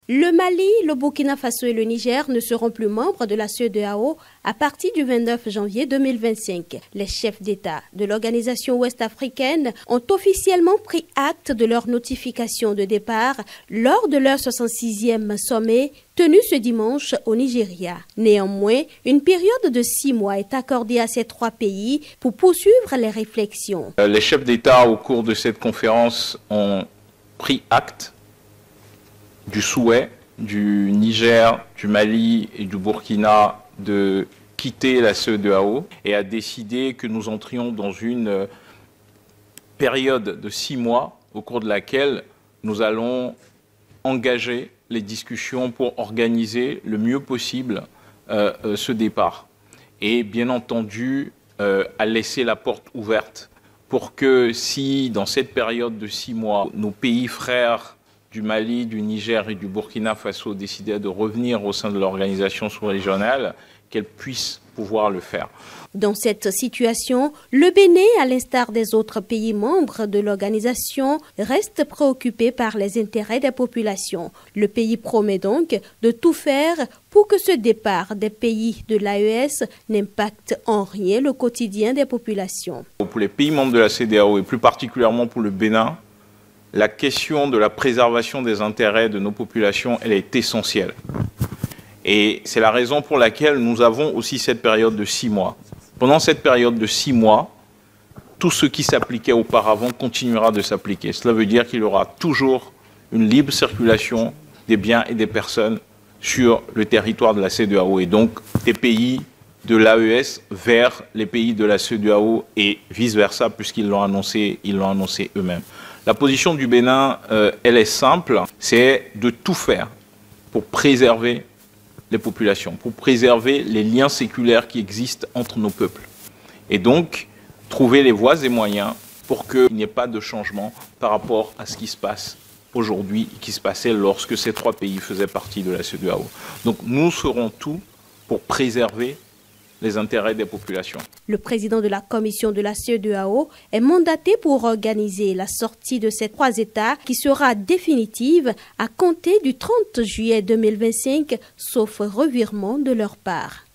Le Mali, le Burkina Faso et le Niger ne seront plus membres de la CEDEAO à partir du 29 janvier 2025. Les chefs d'État de l'organisation ouest-africaine ont officiellement pris acte de leur notification de départ lors de leur 66e sommet tenu ce dimanche au Nigeria. Néanmoins, une période de 6 mois est accordée à ces 3 pays pour poursuivre les réflexions. Les chefs d'État au cours de cette conférence ont pris acte du souhait du Niger, du Mali et du Burkina de quitter la CEDEAO et a décidé que nous entrions dans une période de 6 mois au cours de laquelle nous allons engager les discussions pour organiser le mieux possible ce départ. Et bien entendu, à laisser la porte ouverte pour que si dans cette période de 6 mois, nos pays frères du Mali, du Niger et du Burkina Faso décidaient de revenir au sein de l'organisation sous-régionale, qu'elles puissent pouvoir le faire. Dans cette situation, le Bénin, à l'instar des autres pays membres de l'organisation, reste préoccupé par les intérêts des populations. Le pays promet donc de tout faire pour que ce départ des pays de l'AES n'impacte en rien le quotidien des populations. Pour les pays membres de la CEDEAO et plus particulièrement pour le Bénin, la question de la préservation des intérêts de nos populations, elle est essentielle. Et c'est la raison pour laquelle nous avons aussi cette période de 6 mois. Pendant cette période de 6 mois, tout ce qui s'appliquait auparavant continuera de s'appliquer. Cela veut dire qu'il y aura toujours une libre circulation des biens et des personnes sur le territoire de la CEDEAO et donc des pays de l'AES vers les pays de la CEDEAO et vice-versa puisqu'ils l'ont annoncé eux-mêmes. La position du Bénin, elle est simple, c'est de tout faire pour préserver les populations, pour préserver les liens séculaires qui existent entre nos peuples. Et donc, trouver les voies et moyens pour qu'il n'y ait pas de changement par rapport à ce qui se passe aujourd'hui et qui se passait lorsque ces 3 pays faisaient partie de la CEDEAO. Donc, nous ferons tout pour préserver les intérêts des populations. Le président de la commission de la CEDEAO est mandaté pour organiser la sortie de ces 3 États qui sera définitive à compter du 30 juillet 2025, sauf revirement de leur part.